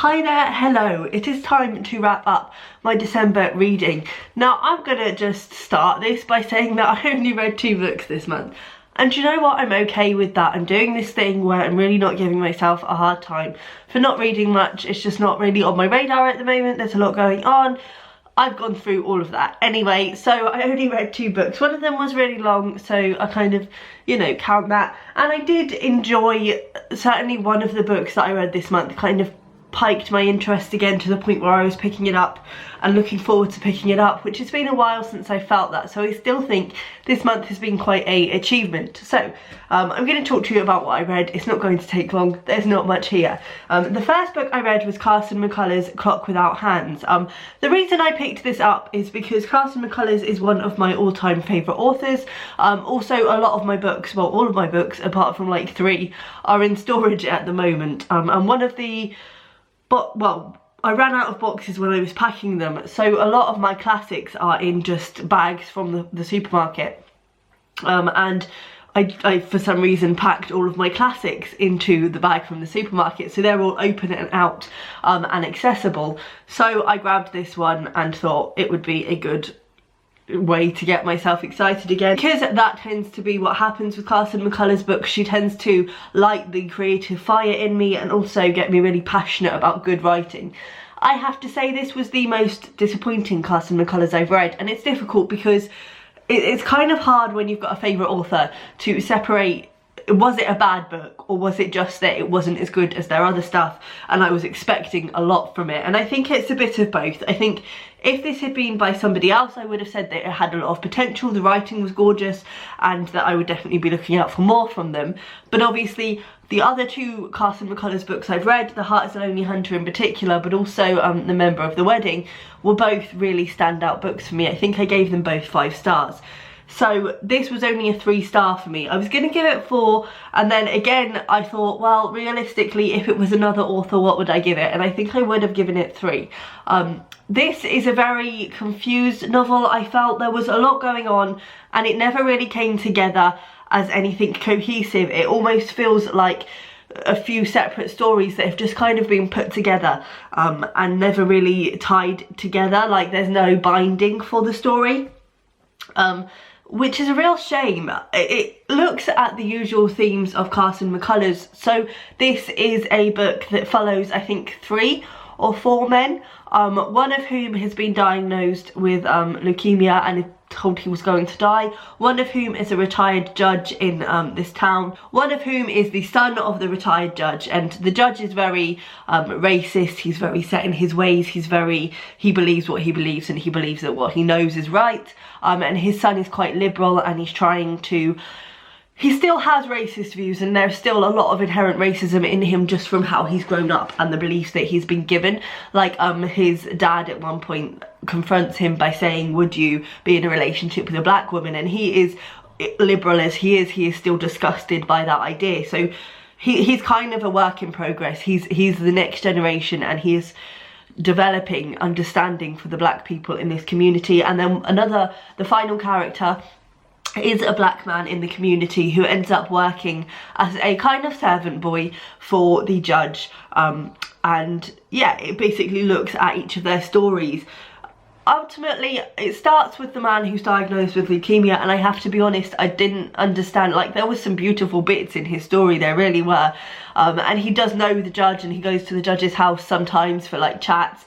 Hi there, hello. It is time to wrap up my December reading. Now I'm gonna just start this by saying that I only read 2 books this month. And you know what, I'm okay with that. I'm doing this thing where I'm really not giving myself a hard time for not reading much. It's just not really on my radar at the moment. There's a lot going on. I've gone through all of that. Anyway, so I only read 2 books. One of them was really long, so I kind of, you know, count that. And I did enjoy, certainly one of the books that I read this month kind of piked my interest again to the point where I was picking it up and looking forward to picking it up, which has been a while since I felt that, so I still think this month has been quite a achievement. So I'm going to talk to you about what I read. It's not going to take long, there's not much here. The first book I read was Carson McCullers' Clock Without Hands. The reason I picked this up is because Carson McCullers is one of my all-time favourite authors. Also a lot of my books, well all of my books apart from like 3, are in storage at the moment, and one of the I ran out of boxes when I was packing them, so a lot of my classics are in just bags from the supermarket, and I for some reason packed all of my classics into the bag from the supermarket, so they're all open and out and accessible. So I grabbed this one and thought it would be a good way to get myself excited again, because that tends to be what happens with Carson McCullers' books. She tends to light the creative fire in me and also get me really passionate about good writing. I have to say this was the most disappointing Carson McCullers I've read, and it's difficult because it's kind of hard when you've got a favourite author to separate, was it a bad book or was it just that it wasn't as good as their other stuff and I was expecting a lot from it. And I think it's a bit of both. I think if this had been by somebody else, I would have said that it had a lot of potential, the writing was gorgeous, and that I would definitely be looking out for more from them. But obviously the other 2 Carson McCullers books I've read, The Heart is a Lonely Hunter in particular, but also The Member of the Wedding, were both really standout books for me. I think I gave them both 5 stars. So this was only a 3-star for me. I was going to give it 4, and then again I thought, well, realistically, if it was another author, what would I give it? And I think I would have given it 3. This is a very confused novel. I felt there was a lot going on and it never really came together as anything cohesive. It almost feels like a few separate stories that have just kind of been put together and never really tied together. Like there's no binding for the story. Which is a real shame. It looks at the usual themes of Carson McCullers. So this is a book that follows, I think, 3 or 4 men, one of whom has been diagnosed with leukemia and is told he was going to die, one of whom is a retired judge in this town, one of whom is the son of the retired judge, and the judge is very racist. He's very set in his ways, he believes what he believes, and he believes that what he knows is right, and his son is quite liberal, and he's trying to, he still has racist views, and there's still a lot of inherent racism in him just from how he's grown up and the beliefs that he's been given. Like his dad at one point confronts him by saying, would you be in a relationship with a black woman? And he is, liberal as he is still disgusted by that idea. So he's kind of a work in progress. He's the next generation, and he is developing understanding for the black people in this community. And then the final character is a black man in the community who ends up working as a kind of servant boy for the judge, and yeah, it basically looks at each of their stories. Ultimately, it starts with the man who's diagnosed with leukemia, and I have to be honest, I didn't understand, like there was some beautiful bits in his story, there really were, and he does know the judge and he goes to the judge's house sometimes for like chats.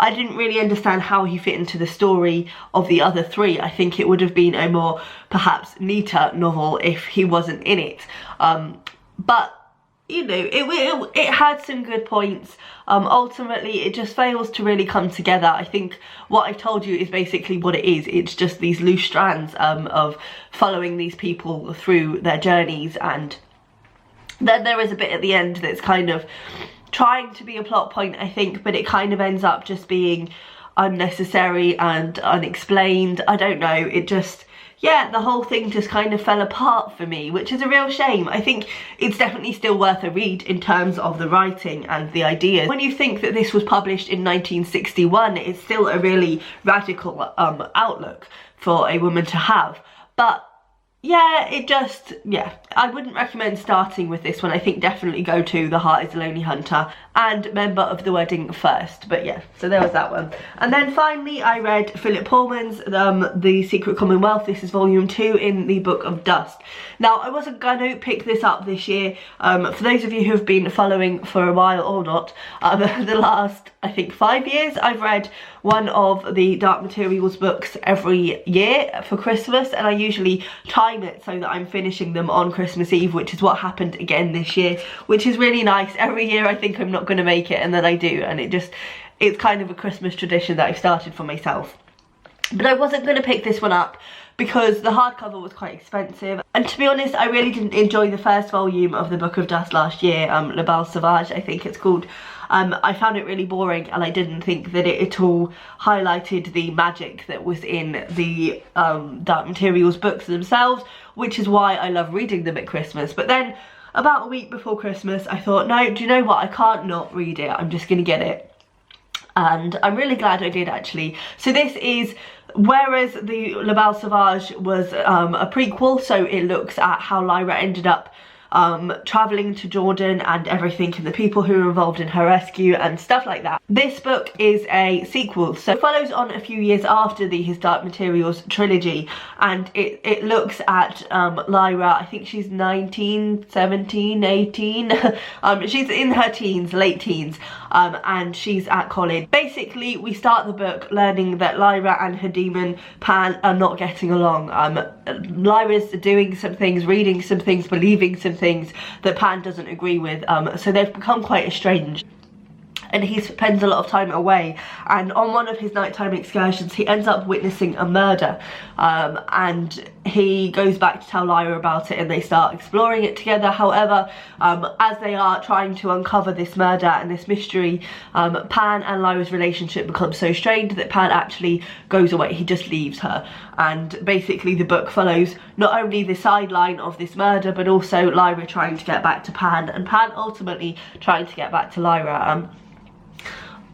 I didn't really understand how he fit into the story of the other 3. I think it would have been a more, perhaps, neater novel if he wasn't in it. But, you know, it had some good points. Ultimately, it just fails to really come together. I think what I've told you is basically what it is. It's just these loose strands of following these people through their journeys, and then there is a bit at the end that's kind of trying to be a plot point, I think, but it kind of ends up just being unnecessary and unexplained. I don't know, it just, yeah, the whole thing just kind of fell apart for me, which is a real shame. I think it's definitely still worth a read in terms of the writing and the ideas. When you think that this was published in 1961, it's still a really radical outlook for a woman to have. But yeah, yeah, I wouldn't recommend starting with this one. I think definitely go to The Heart is a Lonely Hunter and Member of the Wedding first. But yeah, so there was that one. And then finally I read Philip Pullman's The Secret Commonwealth. This is volume 2 in the Book of Dust. Now, I wasn't going to pick this up this year. For those of you who have been following for a while or not, the last, I think, 5 years, I've read one of the Dark Materials books every year for Christmas, and I usually time it so that I'm finishing them on Christmas Eve, which is what happened again this year, which is really nice. Every year I think I'm not going to make it, and then I do, and it's kind of a Christmas tradition that I've started for myself. But I wasn't going to pick this one up because the hardcover was quite expensive, and to be honest, I really didn't enjoy the first volume of the Book of Dust last year, La Belle Sauvage I think it's called. I found it really boring, and I didn't think that it at all highlighted the magic that was in the Dark Materials books themselves, which is why I love reading them at Christmas. But then about a week before Christmas I thought, no, do you know what, I can't not read it, I'm just gonna get it. And I'm really glad I did, actually. So this is, whereas the La Belle Sauvage was a prequel, so it looks at how Lyra ended up travelling to Jordan and everything, and the people who were involved in her rescue and stuff like that. This book is a sequel, so it follows on a few years after His Dark Materials trilogy, and it looks at Lyra. I think she's 19, 17, 18. She's in her teens, late teens, and she's at college. Basically, we start the book learning that Lyra and her demon Pan are not getting along. Lyra's doing some things, reading some things, believing some things that Pan doesn't agree with, so they've become quite estranged. And he spends a lot of time away, and on one of his nighttime excursions he ends up witnessing a murder, and he goes back to tell Lyra about it, and they start exploring it together. However, as they are trying to uncover this murder and this mystery, Pan and Lyra's relationship becomes so strained that Pan actually goes away. He just leaves her, and basically the book follows not only the sideline of this murder, but also Lyra trying to get back to Pan, and Pan ultimately trying to get back to Lyra.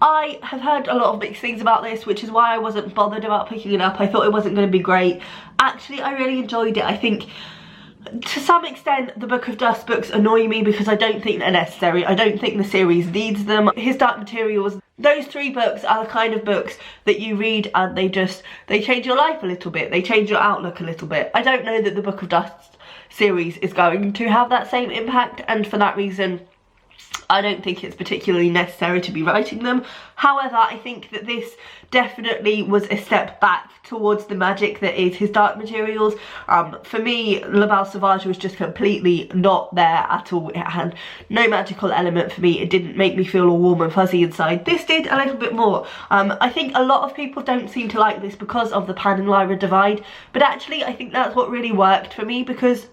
I have heard a lot of mixed things about this, which is why I wasn't bothered about picking it up. I thought it wasn't going to be great. Actually, I really enjoyed it. I think to some extent the Book of Dust books annoy me because I don't think they're necessary. I don't think the series needs them. His Dark Materials, those 3 books are the kind of books that you read and they change your life a little bit. They change your outlook a little bit. I don't know that the Book of Dust series is going to have that same impact, and for that reason I don't think it's particularly necessary to be writing them. However, I think that this definitely was a step back towards the magic that is His Dark Materials. For me, La Belle Sauvage was just completely not there at all. It had no magical element for me. It didn't make me feel all warm and fuzzy inside. This did a little bit more. I think a lot of people don't seem to like this because of the Pan and Lyra divide, but actually I think that's what really worked for me, because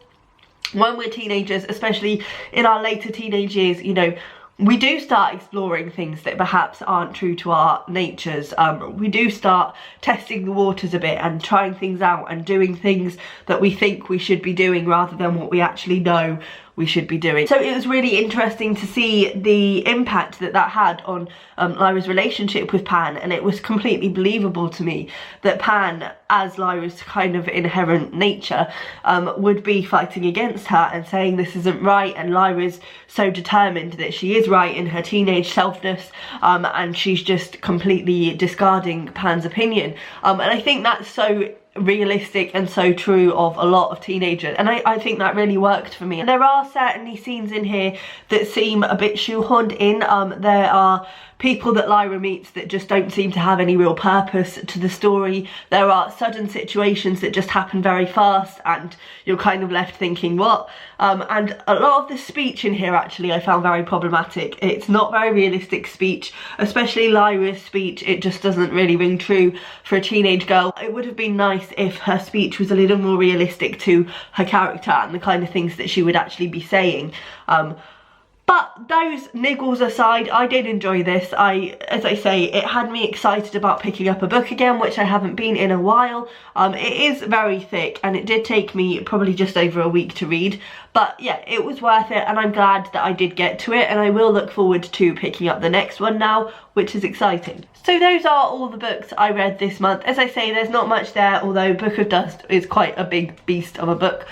when we're teenagers, especially in our later teenage years, you know, we do start exploring things that perhaps aren't true to our natures. We do start testing the waters a bit and trying things out and doing things that we think we should be doing rather than what we actually know we should be doing. So it was really interesting to see the impact that that had on Lyra's relationship with Pan, and it was completely believable to me that Pan, as Lyra's kind of inherent nature, would be fighting against her and saying this isn't right, and Lyra's so determined that she is right in her teenage selfness, and she's just completely discarding Pan's opinion. And I think that's so realistic and so true of a lot of teenagers, and I think that really worked for me. And there are certainly scenes in here that seem a bit shoehorned in. There are people that Lyra meets that just don't seem to have any real purpose to the story. There are sudden situations that just happen very fast and you're kind of left thinking, what? And a lot of the speech in here actually I found very problematic. It's not very realistic speech, especially Lyra's speech. It just doesn't really ring true for a teenage girl. It would have been nice if her speech was a little more realistic to her character and the kind of things that she would actually be saying. But those niggles aside, I did enjoy this. As I say, it had me excited about picking up a book again, which I haven't been in a while. It is very thick and it did take me probably just over a week to read. But yeah, it was worth it and I'm glad that I did get to it, and I will look forward to picking up the next one now, which is exciting. So those are all the books I read this month. As I say, there's not much there, although Book of Dust is quite a big beast of a book.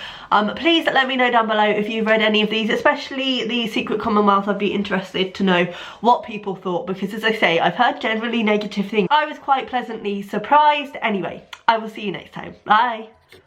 Please let me know down below if you've read any of these, especially the Secret Commonwealth. I'd be interested to know what people thought, because as I say, I've heard generally negative things. I was quite pleasantly surprised. Anyway, I will see you next time. Bye.